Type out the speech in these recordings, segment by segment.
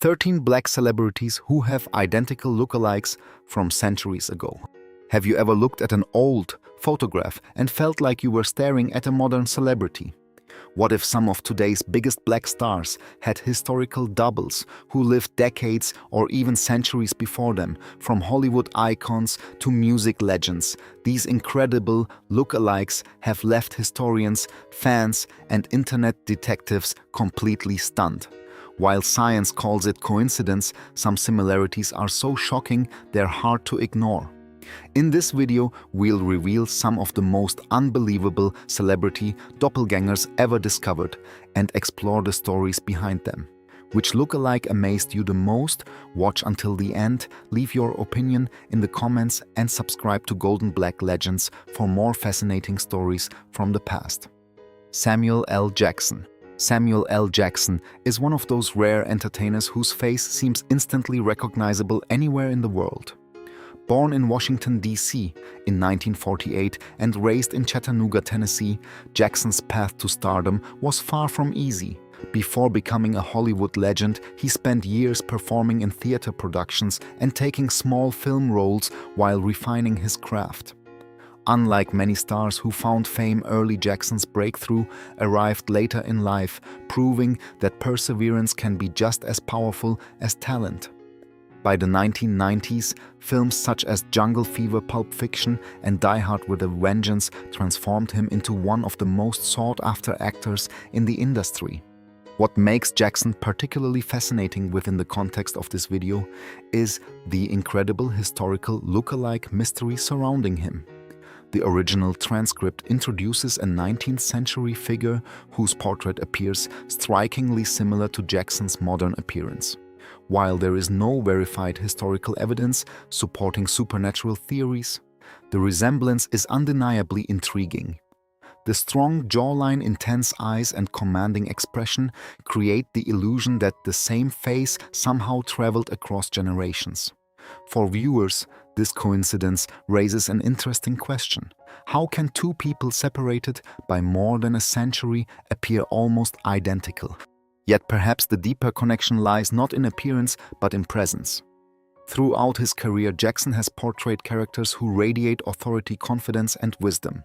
13 black celebrities who have identical lookalikes from centuries ago. Have you ever looked at an old photograph and felt like you were staring at a modern celebrity? What if some of today's biggest black stars had historical doubles who lived decades or even centuries before them? From Hollywood icons to music legends, these incredible lookalikes have left historians, fans, and internet detectives completely stunned. While science calls it coincidence, some similarities are so shocking they're hard to ignore. In this video, we'll reveal some of the most unbelievable celebrity doppelgangers ever discovered and explore the stories behind them. Which lookalike amazed you the most? Watch until the end, leave your opinion in the comments and subscribe to Golden Black Legends for more fascinating stories from the past. Samuel L. Jackson. Samuel L. Jackson is one of those rare entertainers whose face seems instantly recognizable anywhere in the world. Born in Washington, D.C. in 1948 and raised in Chattanooga, Tennessee, Jackson's path to stardom was far from easy. Before becoming a Hollywood legend, he spent years performing in theater productions and taking small film roles while refining his craft. Unlike many stars who found fame early, Jackson's breakthrough arrived later in life, proving that perseverance can be just as powerful as talent. By the 1990s, films such as Jungle Fever, Pulp Fiction, and Die Hard with a Vengeance transformed him into one of the most sought-after actors in the industry. What makes Jackson particularly fascinating within the context of this video is the incredible historical look-alike mystery surrounding him. The original transcript introduces a 19th century figure whose portrait appears strikingly similar to Jackson's modern appearance. While there is no verified historical evidence supporting supernatural theories, the resemblance is undeniably intriguing. The strong jawline, intense eyes, and commanding expression create the illusion that the same face somehow traveled across generations. For viewers, this coincidence raises an interesting question. How can two people separated by more than a century appear almost identical? Yet perhaps the deeper connection lies not in appearance but in presence. Throughout his career, Jackson has portrayed characters who radiate authority, confidence, and wisdom.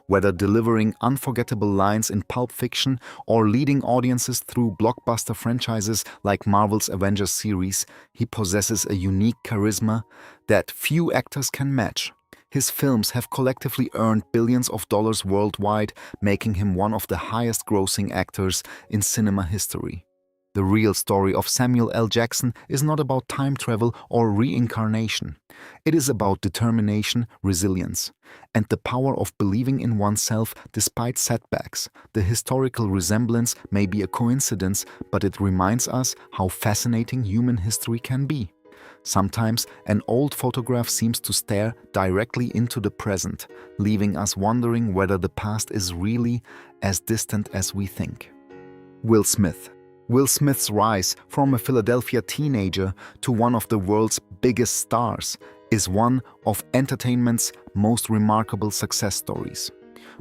Whether delivering unforgettable lines in Pulp Fiction or leading audiences through blockbuster franchises like Marvel's Avengers series, he possesses a unique charisma that few actors can match. His films have collectively earned billions of dollars worldwide, making him one of the highest-grossing actors in cinema history. The real story of Samuel L. Jackson is not about time travel or reincarnation. It is about determination, resilience, and the power of believing in oneself despite setbacks. The historical resemblance may be a coincidence, but it reminds us how fascinating human history can be. Sometimes an old photograph seems to stare directly into the present, leaving us wondering whether the past is really as distant as we think. Will Smith. Will Smith's rise from a Philadelphia teenager to one of the world's biggest stars is one of entertainment's most remarkable success stories.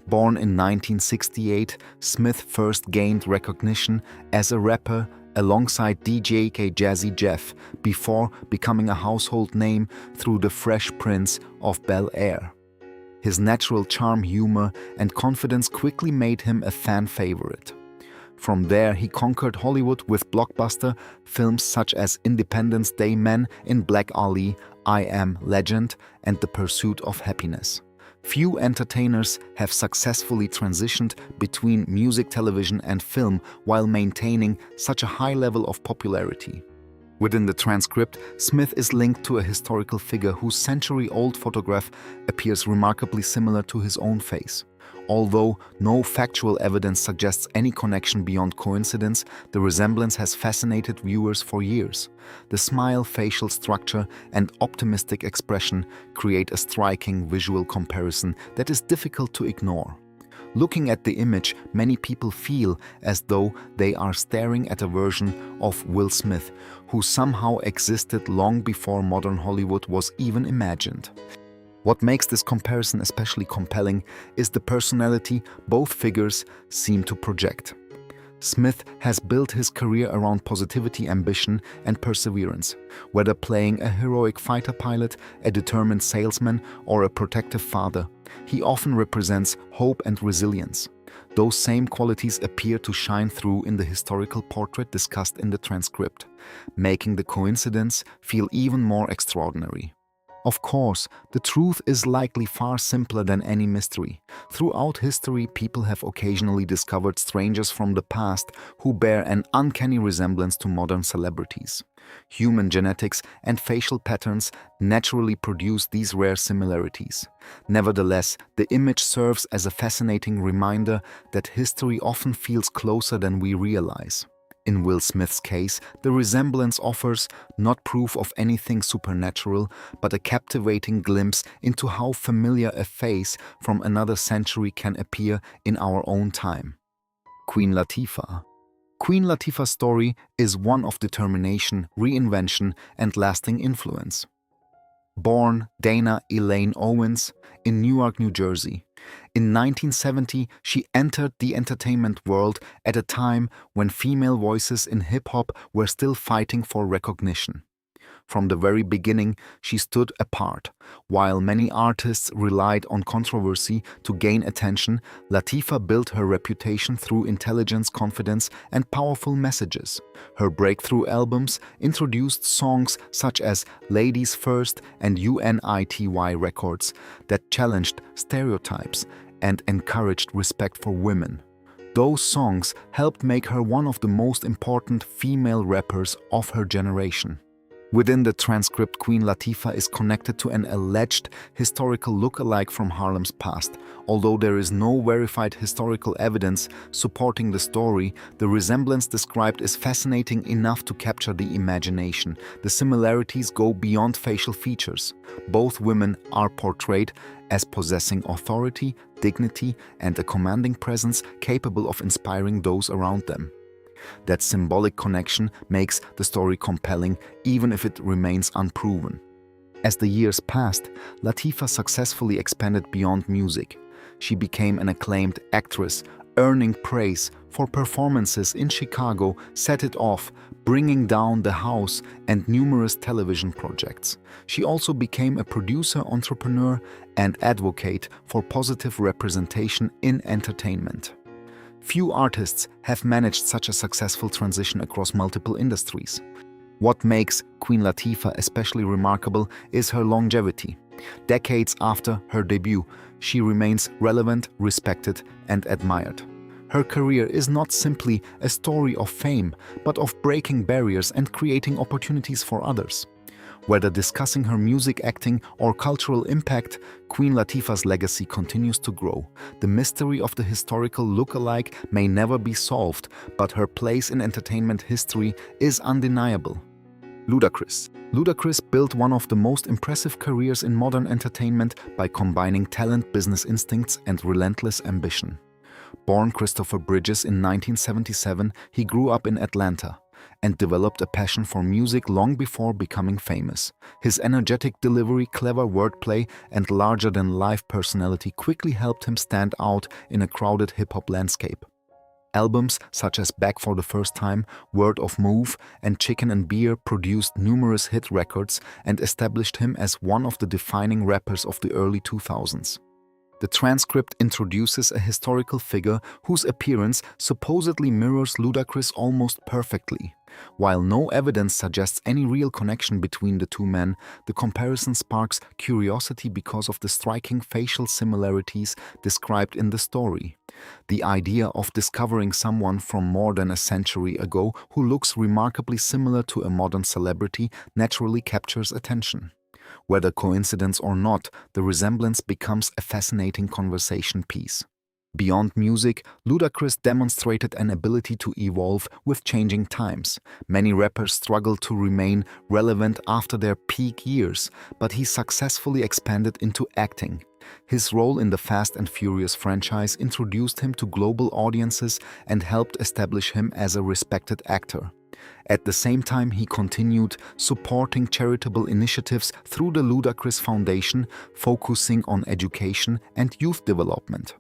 Born in 1968, Smith first gained recognition as a rapper alongside DJ Jazzy Jeff before becoming a household name through The Fresh Prince of Bel-Air. His natural charm, humor, and confidence quickly made him a fan favorite. From there, he conquered Hollywood with blockbuster films such as Independence Day, Men in Black, Ali, I Am Legend, and The Pursuit of Happiness. Few entertainers have successfully transitioned between music, television, and film while maintaining such a high level of popularity. Within the transcript, Smith is linked to a historical figure whose century-old photograph appears remarkably similar to his own face. Although no factual evidence suggests any connection beyond coincidence, the resemblance has fascinated viewers for years. The smile, facial structure, and optimistic expression create a striking visual comparison that is difficult to ignore. Looking at the image, many people feel as though they are staring at a version of Will Smith, who somehow existed long before modern Hollywood was even imagined. What makes this comparison especially compelling is the personality both figures seem to project. Smith has built his career around positivity, ambition, and perseverance. Whether playing a heroic fighter pilot, a determined salesman, or a protective father, he often represents hope and resilience. Those same qualities appear to shine through in the historical portrait discussed in the transcript, making the coincidence feel even more extraordinary. Of course, the truth is likely far simpler than any mystery. Throughout history, people have occasionally discovered strangers from the past who bear an uncanny resemblance to modern celebrities. Human genetics and facial patterns naturally produce these rare similarities. Nevertheless, the image serves as a fascinating reminder that history often feels closer than we realize. In Will Smith's case, the resemblance offers not proof of anything supernatural, but a captivating glimpse into how familiar a face from another century can appear in our own time. Queen Latifah. Queen Latifah's story is one of determination, reinvention, and lasting influence. Born Dana Elaine Owens in Newark, New Jersey. In 1970, she entered the entertainment world at a time when female voices in hip-hop were still fighting for recognition. From the very beginning, she stood apart. While many artists relied on controversy to gain attention, Latifah built her reputation through intelligence, confidence, and powerful messages. Her breakthrough albums introduced songs such as Ladies First and UNITY records that challenged stereotypes and encouraged respect for women. Those songs helped make her one of the most important female rappers of her generation. Within the transcript, Queen Latifah is connected to an alleged historical look-alike from Harlem's past. Although there is no verified historical evidence supporting the story, the resemblance described is fascinating enough to capture the imagination. The similarities go beyond facial features. Both women are portrayed as possessing authority, dignity, and a commanding presence capable of inspiring those around them. That symbolic connection makes the story compelling, even if it remains unproven. As the years passed, Latifah successfully expanded beyond music. She became an acclaimed actress, earning praise for performances in Chicago, Set It Off, Bringing Down the House, and numerous television projects. She also became a producer, entrepreneur, and advocate for positive representation in entertainment. Few artists have managed such a successful transition across multiple industries. What makes Queen Latifah especially remarkable is her longevity. Decades after her debut, she remains relevant, respected, and admired. Her career is not simply a story of fame, but of breaking barriers and creating opportunities for others. Whether discussing her music, acting, or cultural impact, Queen Latifah's legacy continues to grow. The mystery of the historical look-alike may never be solved, but her place in entertainment history is undeniable. Ludacris. Ludacris built one of the most impressive careers in modern entertainment by combining talent, business instincts, and relentless ambition. Born Christopher Bridges in 1977, he grew up in Atlanta and developed a passion for music long before becoming famous. His energetic delivery, clever wordplay, and larger-than-life personality quickly helped him stand out in a crowded hip-hop landscape. Albums such as Back for the First Time, Word of Move, and Chicken and Beer produced numerous hit records and established him as one of the defining rappers of the early 2000s. The transcript introduces a historical figure whose appearance supposedly mirrors Ludacris almost perfectly. While no evidence suggests any real connection between the two men, the comparison sparks curiosity because of the striking facial similarities described in the story. The idea of discovering someone from more than a century ago who looks remarkably similar to a modern celebrity naturally captures attention. Whether coincidence or not, the resemblance becomes a fascinating conversation piece. Beyond music, Ludacris demonstrated an ability to evolve with changing times. Many rappers struggle to remain relevant after their peak years, but he successfully expanded into acting. His role in the Fast and Furious franchise introduced him to global audiences and helped establish him as a respected actor. At the same time, he continued supporting charitable initiatives through the Ludacris Foundation, focusing on education and youth development.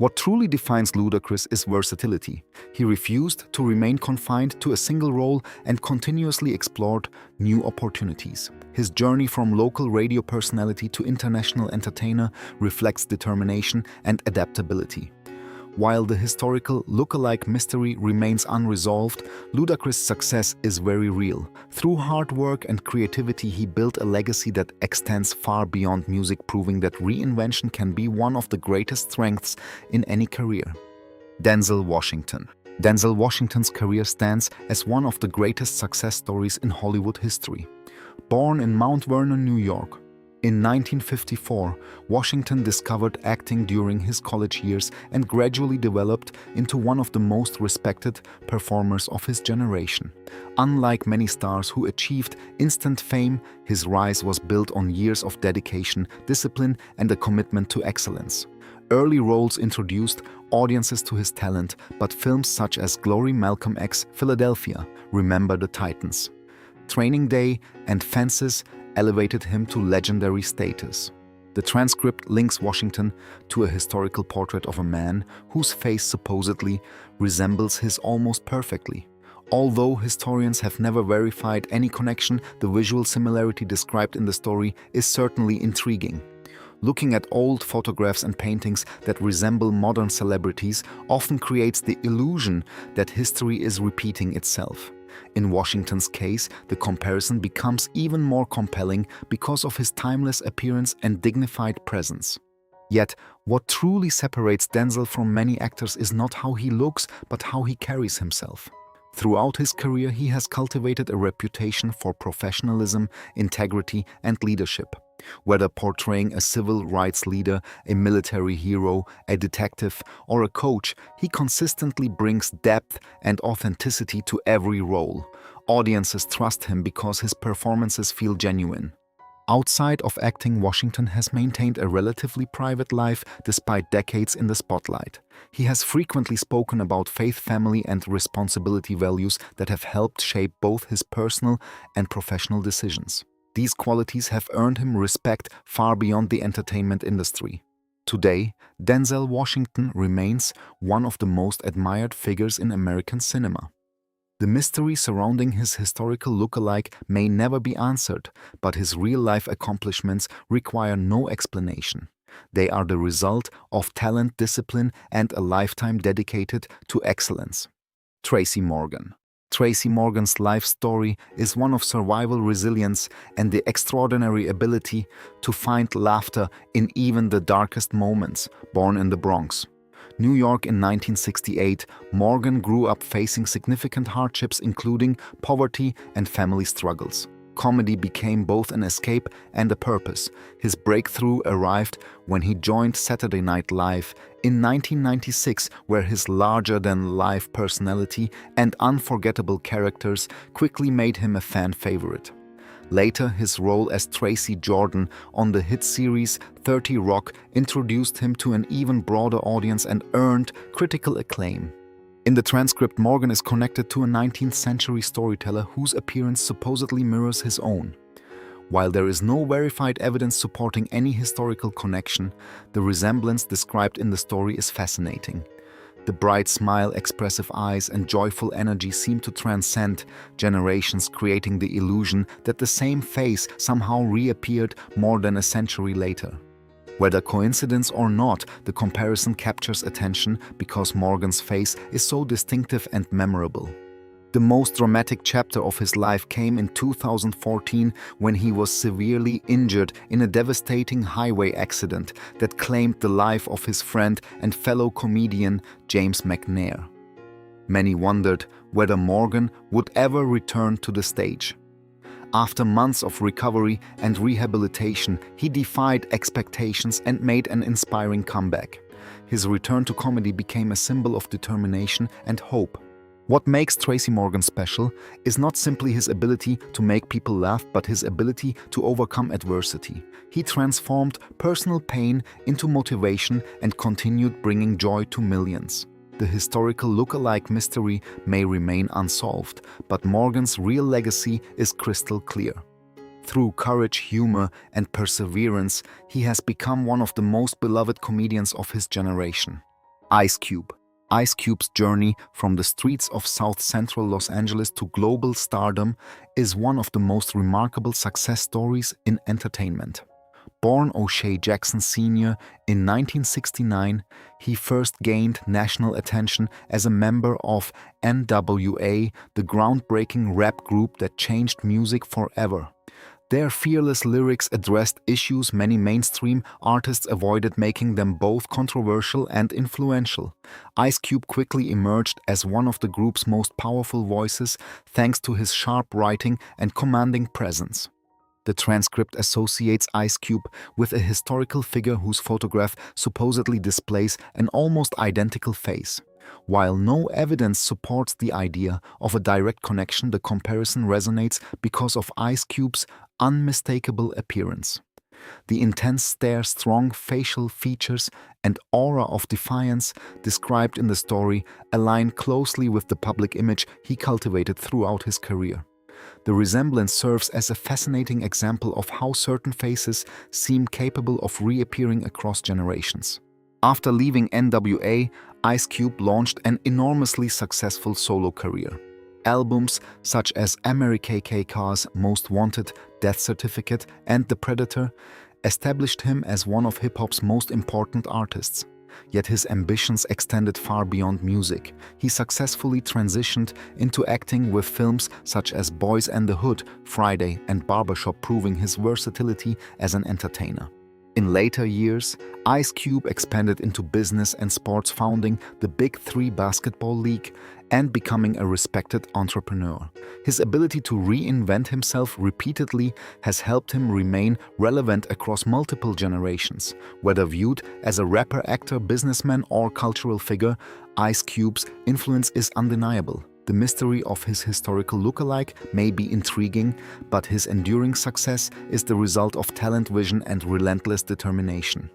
What truly defines Ludacris is versatility. He refused to remain confined to a single role and continuously explored new opportunities. His journey from local radio personality to international entertainer reflects determination and adaptability. While the historical look-alike mystery remains unresolved, Ludacris' success is very real. Through hard work and creativity, he built a legacy that extends far beyond music, proving that reinvention can be one of the greatest strengths in any career. Denzel Washington. Denzel Washington's career stands as one of the greatest success stories in Hollywood history. Born in Mount Vernon, New York, in 1954, Washington discovered acting during his college years and gradually developed into one of the most respected performers of his generation. Unlike many stars who achieved instant fame, his rise was built on years of dedication, discipline, and a commitment to excellence. Early roles introduced audiences to his talent, but films such as Glory, Malcolm X, Philadelphia, Remember the Titans, Training Day, and Fences elevated him to legendary status. The transcript links Washington to a historical portrait of a man whose face supposedly resembles his almost perfectly. Although historians have never verified any connection, the visual similarity described in the story is certainly intriguing. Looking at old photographs and paintings that resemble modern celebrities often creates the illusion that history is repeating itself. In Washington's case, the comparison becomes even more compelling because of his timeless appearance and dignified presence. Yet, what truly separates Denzel from many actors is not how he looks, but how he carries himself. Throughout his career, he has cultivated a reputation for professionalism, integrity, and leadership. Whether portraying a civil rights leader, a military hero, a detective, or a coach, he consistently brings depth and authenticity to every role. Audiences trust him because his performances feel genuine. Outside of acting, Washington has maintained a relatively private life despite decades in the spotlight. He has frequently spoken about faith, family, and responsibility values that have helped shape both his personal and professional decisions. These qualities have earned him respect far beyond the entertainment industry. Today, Denzel Washington remains one of the most admired figures in American cinema. The mystery surrounding his historical look-alike may never be answered, but his real-life accomplishments require no explanation. They are the result of talent, discipline, and a lifetime dedicated to excellence. Tracy Morgan. Tracy Morgan's life story is one of survival, resilience, and the extraordinary ability to find laughter in even the darkest moments. Born in the Bronx, New York in 1968, Morgan grew up facing significant hardships including poverty and family struggles. Comedy became both an escape and a purpose. His breakthrough arrived when he joined Saturday Night Live in 1996, where his larger-than-life personality and unforgettable characters quickly made him a fan favorite. Later, his role as Tracy Jordan on the hit series 30 Rock introduced him to an even broader audience and earned critical acclaim. In the transcript, Morgan is connected to a 19th century storyteller whose appearance supposedly mirrors his own. While there is no verified evidence supporting any historical connection, the resemblance described in the story is fascinating. The bright smile, expressive eyes, and joyful energy seem to transcend generations, creating the illusion that the same face somehow reappeared more than a century later. Whether coincidence or not, the comparison captures attention because Morgan's face is so distinctive and memorable. The most dramatic chapter of his life came in 2014 when he was severely injured in a devastating highway accident that claimed the life of his friend and fellow comedian James McNair. Many wondered whether Morgan would ever return to the stage. After months of recovery and rehabilitation, he defied expectations and made an inspiring comeback. His return to comedy became a symbol of determination and hope. What makes Tracy Morgan special is not simply his ability to make people laugh, but his ability to overcome adversity. He transformed personal pain into motivation and continued bringing joy to millions. The historical look-alike mystery may remain unsolved, but Morgan's real legacy is crystal clear. Through courage, humor, and perseverance, he has become one of the most beloved comedians of his generation. Ice Cube. Ice Cube's journey from the streets of South Central Los Angeles to global stardom is one of the most remarkable success stories in entertainment. Born O'Shea Jackson Sr. in 1969, he first gained national attention as a member of NWA, the groundbreaking rap group that changed music forever. Their fearless lyrics addressed issues many mainstream artists avoided, making them both controversial and influential. Ice Cube quickly emerged as one of the group's most powerful voices thanks to his sharp writing and commanding presence. The transcript associates Ice Cube with a historical figure whose photograph supposedly displays an almost identical face. While no evidence supports the idea of a direct connection, the comparison resonates because of Ice Cube's unmistakable appearance. The intense stare, strong facial features, and aura of defiance described in the story align closely with the public image he cultivated throughout his career. The resemblance serves as a fascinating example of how certain faces seem capable of reappearing across generations. After leaving NWA, Ice Cube launched an enormously successful solo career. Albums such as America's Most Wanted, Death Certificate, and The Predator established him as one of hip-hop's most important artists. Yet his ambitions extended far beyond music. He successfully transitioned into acting with films such as Boys and the Hood, Friday, and Barbershop, proving his versatility as an entertainer. In later years, Ice Cube expanded into business and sports, founding the Big Three basketball league and becoming a respected entrepreneur. His ability to reinvent himself repeatedly has helped him remain relevant across multiple generations. Whether viewed as a rapper, actor, businessman, or cultural figure, Ice Cube's influence is undeniable. The mystery of his historical lookalike may be intriguing, but his enduring success is the result of talent, vision, and relentless determination.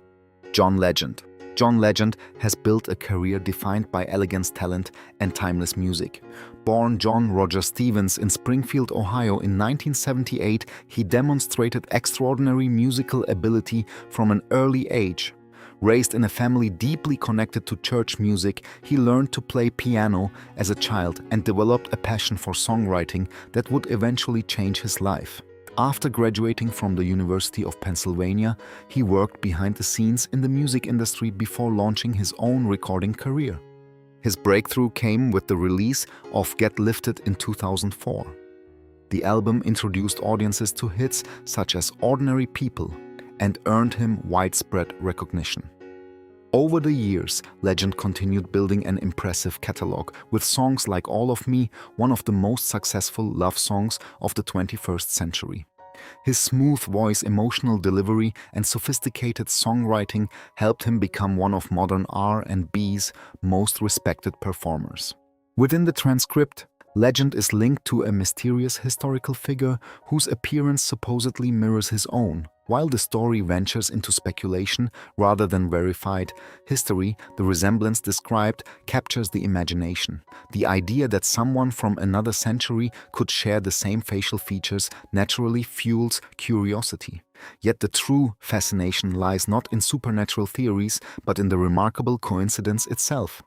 John Legend. John Legend has built a career defined by elegance, talent, and timeless music. Born John Roger Stevens in Springfield, Ohio in 1978, he demonstrated extraordinary musical ability from an early age. Raised in a family deeply connected to church music, he learned to play piano as a child and developed a passion for songwriting that would eventually change his life. After graduating from the University of Pennsylvania, he worked behind the scenes in the music industry before launching his own recording career. His breakthrough came with the release of Get Lifted in 2004. The album introduced audiences to hits such as Ordinary People and earned him widespread recognition. Over the years, Legend continued building an impressive catalog, with songs like All of Me, one of the most successful love songs of the 21st century. His smooth voice, emotional delivery, and sophisticated songwriting helped him become one of modern R&B's most respected performers. Within the transcript, Legend is linked to a mysterious historical figure whose appearance supposedly mirrors his own. While the story ventures into speculation rather than verified history, the resemblance described captures the imagination. The idea that someone from another century could share the same facial features naturally fuels curiosity. Yet the true fascination lies not in supernatural theories, but in the remarkable coincidence itself.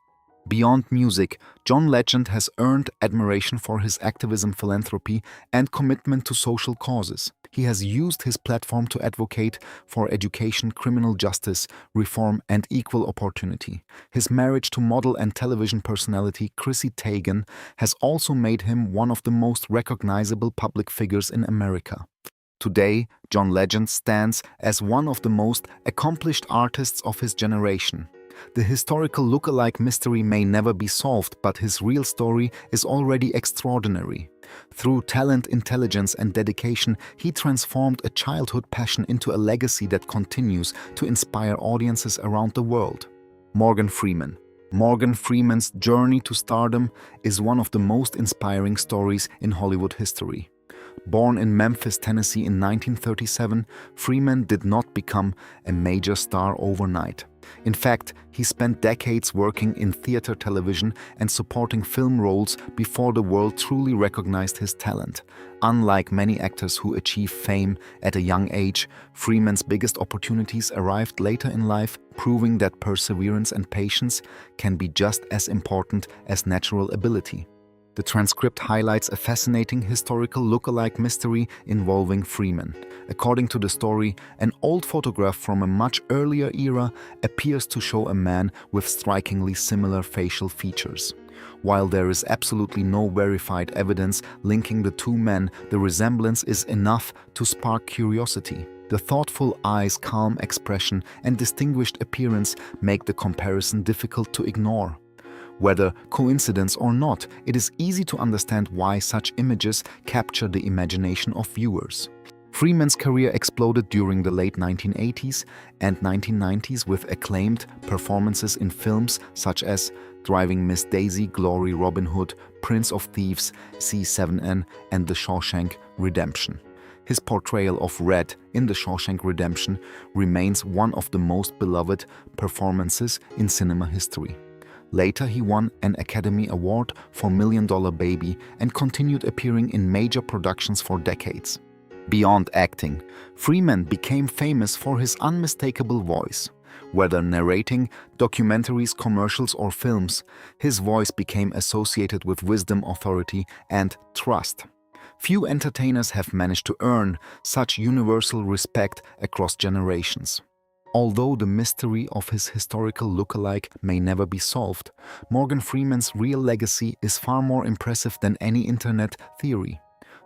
Beyond music, John Legend has earned admiration for his activism, philanthropy, and commitment to social causes. He has used his platform to advocate for education, criminal justice, reform, and equal opportunity. His marriage to model and television personality Chrissy Teigen has also made him one of the most recognizable public figures in America. Today, John Legend stands as one of the most accomplished artists of his generation. The historical look-alike mystery may never be solved, but his real story is already extraordinary. Through talent, intelligence, and dedication, he transformed a childhood passion into a legacy that continues to inspire audiences around the world. Morgan Freeman. Morgan Freeman's journey to stardom is one of the most inspiring stories in Hollywood history. Born in Memphis, Tennessee in 1937, Freeman did not become a major star overnight. In fact, he spent decades working in theater, television, and supporting film roles before the world truly recognized his talent. Unlike many actors who achieve fame at a young age, Freeman's biggest opportunities arrived later in life, proving that perseverance and patience can be just as important as natural ability. The transcript highlights a fascinating historical look-alike mystery involving Freeman. According to the story, an old photograph from a much earlier era appears to show a man with strikingly similar facial features. While there is absolutely no verified evidence linking the two men, the resemblance is enough to spark curiosity. The thoughtful eyes, calm expression, and distinguished appearance make the comparison difficult to ignore. Whether coincidence or not, it is easy to understand why such images capture the imagination of viewers. Freeman's career exploded during the late 1980s and 1990s with acclaimed performances in films such as Driving Miss Daisy, Glory, Robin Hood, Prince of Thieves, C7N, and The Shawshank Redemption. His portrayal of Red in The Shawshank Redemption remains one of the most beloved performances in cinema history. Later, he won an Academy Award for Million Dollar Baby and continued appearing in major productions for decades. Beyond acting, Freeman became famous for his unmistakable voice. Whether narrating documentaries, commercials, or films, his voice became associated with wisdom, authority, and trust. Few entertainers have managed to earn such universal respect across generations. Although the mystery of his historical look-alike may never be solved, Morgan Freeman's real legacy is far more impressive than any internet theory.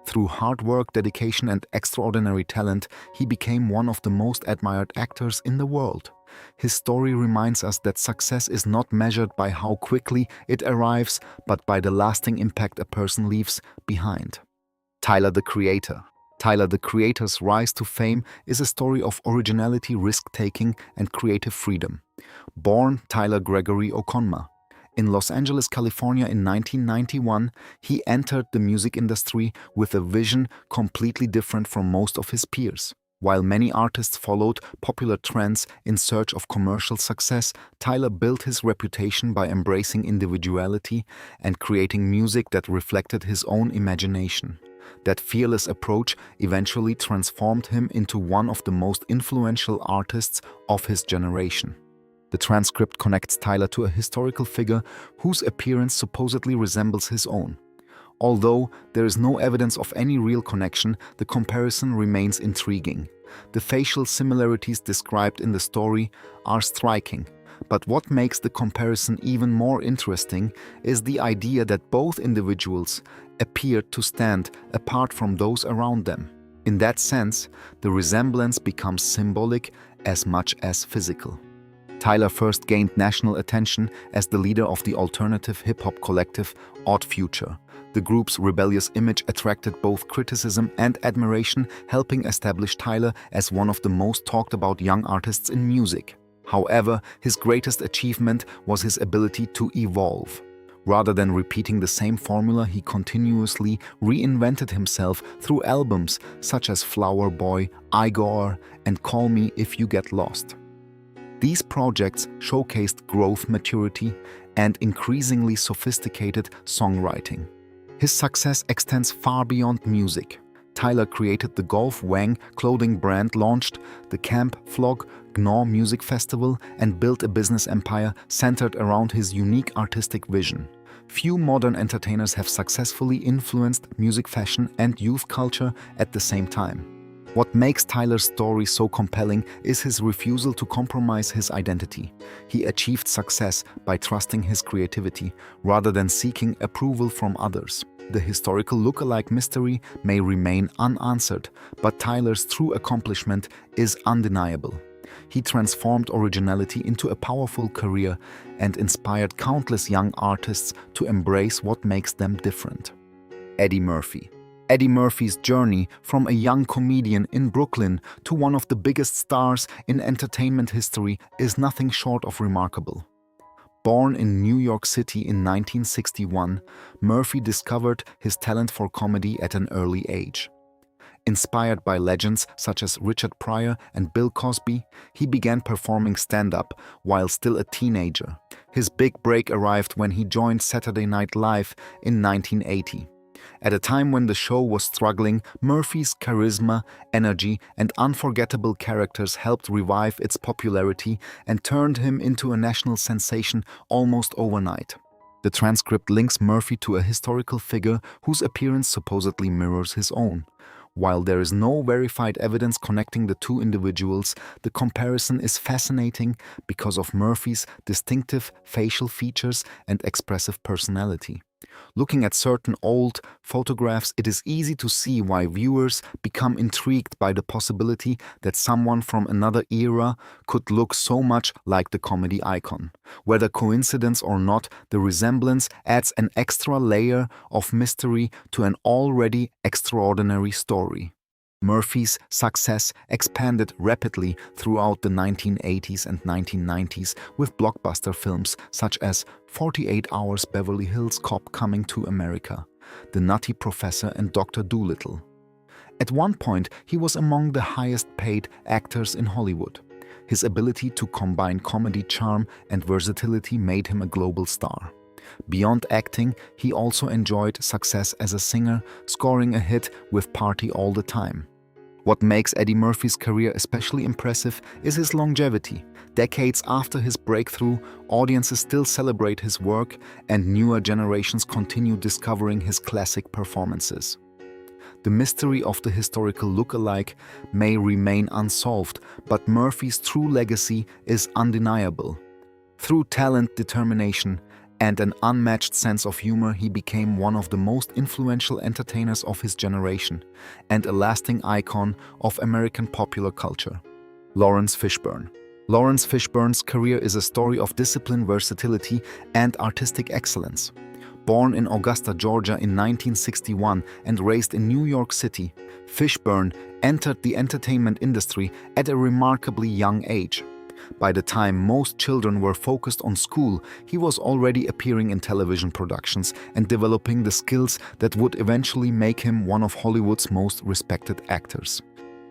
Through hard work, dedication, and extraordinary talent, he became one of the most admired actors in the world. His story reminds us that success is not measured by how quickly it arrives, but by the lasting impact a person leaves behind. Tyler, the Creator. Tyler, the Creator's rise to fame is a story of originality, risk-taking, and creative freedom. Born Tyler Gregory Okonma in Los Angeles, California in 1991, he entered the music industry with a vision completely different from most of his peers. While many artists followed popular trends in search of commercial success, Tyler built his reputation by embracing individuality and creating music that reflected his own imagination. That fearless approach eventually transformed him into one of the most influential artists of his generation. The transcript connects Tyler to a historical figure whose appearance supposedly resembles his own. Although there is no evidence of any real connection, the comparison remains intriguing. The facial similarities described in the story are striking, but what makes the comparison even more interesting is the idea that both individuals appeared to stand apart from those around them. In that sense, the resemblance becomes symbolic as much as physical. Tyler first gained national attention as the leader of the alternative hip-hop collective Odd Future. The group's rebellious image attracted both criticism and admiration, helping establish Tyler as one of the most talked about young artists in music. However, his greatest achievement was his ability to evolve. Rather than repeating the same formula, he continuously reinvented himself through albums such as Flower Boy, Igor, and Call Me If You Get Lost. These projects showcased growth, maturity, and increasingly sophisticated songwriting. His success extends far beyond music. Tyler created the Golf Wang clothing brand, launched the Camp Flog Gnaw Music Festival, and built a business empire centered around his unique artistic vision. Few modern entertainers have successfully influenced music, fashion, and youth culture at the same time. What makes Tyler's story so compelling is his refusal to compromise his identity. He achieved success by trusting his creativity rather than seeking approval from others. The historical look-alike mystery may remain unanswered, but Tyler's true accomplishment is undeniable. He transformed originality into a powerful career and inspired countless young artists to embrace what makes them different. Eddie Murphy. Eddie Murphy's journey from a young comedian in Brooklyn to one of the biggest stars in entertainment history is nothing short of remarkable. Born in New York City in 1961, Murphy discovered his talent for comedy at an early age. Inspired by legends such as Richard Pryor and Bill Cosby, he began performing stand-up while still a teenager. His big break arrived when he joined Saturday Night Live in 1980. At a time when the show was struggling, Murphy's charisma, energy, and unforgettable characters helped revive its popularity and turned him into a national sensation almost overnight. The transcript links Murphy to a historical figure whose appearance supposedly mirrors his own. While there is no verified evidence connecting the two individuals, the comparison is fascinating because of Murphy's distinctive facial features and expressive personality. Looking at certain old photographs, it is easy to see why viewers become intrigued by the possibility that someone from another era could look so much like the comedy icon. Whether coincidence or not, the resemblance adds an extra layer of mystery to an already extraordinary story. Murphy's success expanded rapidly throughout the 1980s and 1990s with blockbuster films such as 48 Hours Beverly Hills Cop Coming to America, The Nutty Professor and Dr. Dolittle. At one point, he was among the highest-paid actors in Hollywood. His ability to combine comedy charm and versatility made him a global star. Beyond acting, he also enjoyed success as a singer, scoring a hit with Party All the Time. What makes Eddie Murphy's career especially impressive is his longevity. Decades after his breakthrough, audiences still celebrate his work, and newer generations continue discovering his classic performances. The mystery of the historical look-alike may remain unsolved, but Murphy's true legacy is undeniable. Through talent, determination, and an unmatched sense of humor, he became one of the most influential entertainers of his generation and a lasting icon of American popular culture. Lawrence Fishburne. Lawrence Fishburne's career is a story of discipline, versatility, and artistic excellence. Born in Augusta, Georgia in 1961 and raised in New York City, Fishburne entered the entertainment industry at a remarkably young age. By the time most children were focused on school, he was already appearing in television productions and developing the skills that would eventually make him one of Hollywood's most respected actors.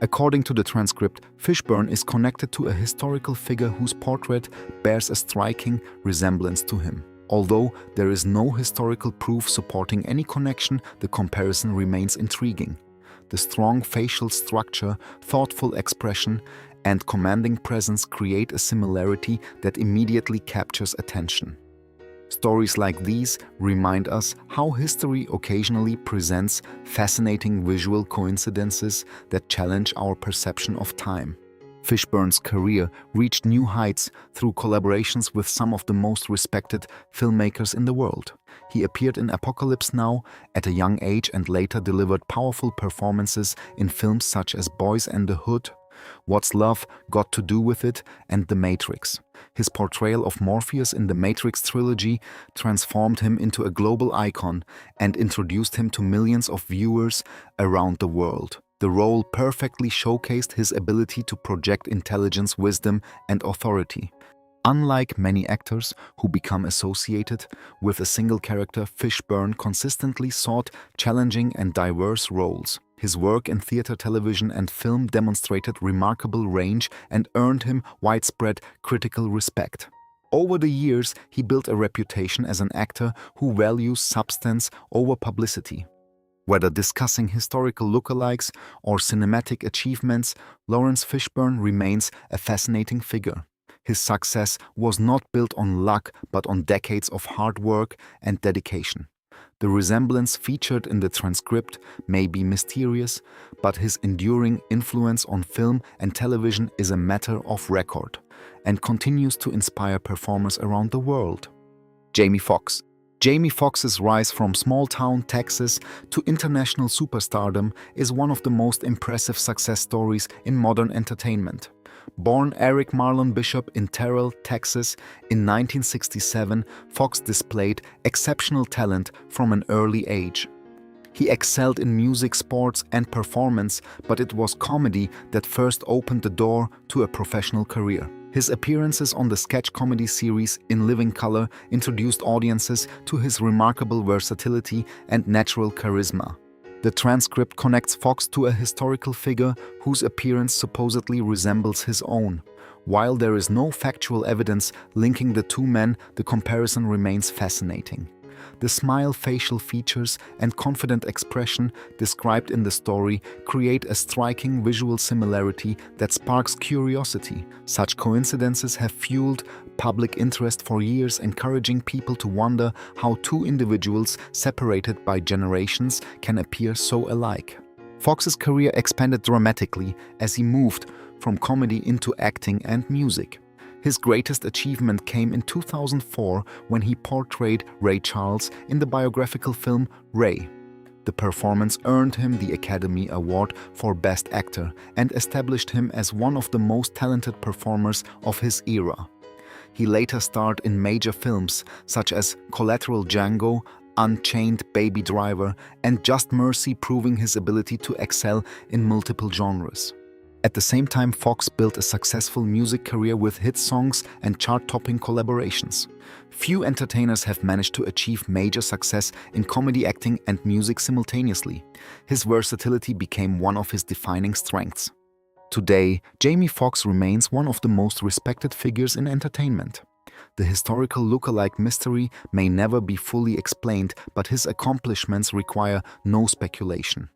According to the transcript, Fishburne is connected to a historical figure whose portrait bears a striking resemblance to him. Although there is no historical proof supporting any connection, the comparison remains intriguing. The strong facial structure, thoughtful expression, and commanding presence create a similarity that immediately captures attention. Stories like these remind us how history occasionally presents fascinating visual coincidences that challenge our perception of time. Fishburne's career reached new heights through collaborations with some of the most respected filmmakers in the world. He appeared in Apocalypse Now at a young age and later delivered powerful performances in films such as Boys and the Hood, What's Love Got to Do with It, and The Matrix. His portrayal of Morpheus in the Matrix trilogy transformed him into a global icon and introduced him to millions of viewers around the world. The role perfectly showcased his ability to project intelligence, wisdom, and authority. Unlike many actors who become associated with a single character, Fishburne consistently sought challenging and diverse roles. His work in theater, television, and film demonstrated remarkable range and earned him widespread critical respect. Over the years, he built a reputation as an actor who values substance over publicity. Whether discussing historical lookalikes or cinematic achievements, Lawrence Fishburne remains a fascinating figure. His success was not built on luck but on decades of hard work and dedication. The resemblance featured in the transcript may be mysterious, but his enduring influence on film and television is a matter of record and continues to inspire performers around the world. Jamie Foxx. Jamie Foxx's rise from small-town Texas to international superstardom is one of the most impressive success stories in modern entertainment. Born Eric Marlon Bishop in Terrell, Texas, in 1967, Foxx displayed exceptional talent from an early age. He excelled in music, sports, and performance, but it was comedy that first opened the door to a professional career. His appearances on the sketch comedy series In Living Color introduced audiences to his remarkable versatility and natural charisma. The transcript connects Fox to a historical figure whose appearance supposedly resembles his own. While there is no factual evidence linking the two men, the comparison remains fascinating. The smile, facial features, and confident expression described in the story create a striking visual similarity that sparks curiosity. Such coincidences have fueled public interest for years, encouraging people to wonder how two individuals separated by generations can appear so alike. Fox's career expanded dramatically as he moved from comedy into acting and music. His greatest achievement came in 2004 when he portrayed Ray Charles in the biographical film Ray. The performance earned him the Academy Award for Best Actor and established him as one of the most talented performers of his era. He later starred in major films such as Collateral Django, Unchained, Baby Driver, and Just Mercy, proving his ability to excel in multiple genres. At the same time, Fox built a successful music career with hit songs and chart-topping collaborations. Few entertainers have managed to achieve major success in comedy, acting, and music simultaneously. His versatility became one of his defining strengths. Today, Jamie Foxx remains one of the most respected figures in entertainment. The historical look-alike mystery may never be fully explained, but his accomplishments require no speculation.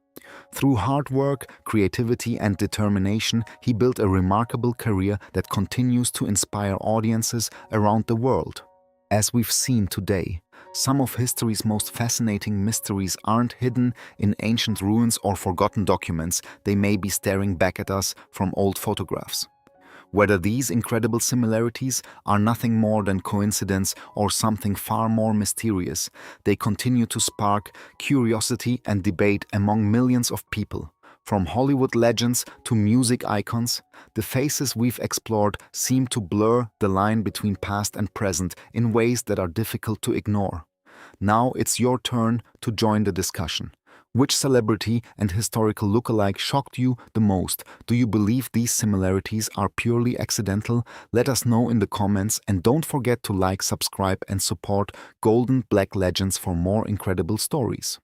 Through hard work, creativity, and determination, he built a remarkable career that continues to inspire audiences around the world. As we've seen today, some of history's most fascinating mysteries aren't hidden in ancient ruins or forgotten documents. They may be staring back at us from old photographs. Whether these incredible similarities are nothing more than coincidence or something far more mysterious, they continue to spark curiosity and debate among millions of people. From Hollywood legends to music icons, the faces we've explored seem to blur the line between past and present in ways that are difficult to ignore. Now it's your turn to join the discussion. Which celebrity and historical look-alike shocked you the most? Do you believe these similarities are purely accidental? Let us know in the comments, and don't forget to like, subscribe, and support Golden Black Legends for more incredible stories.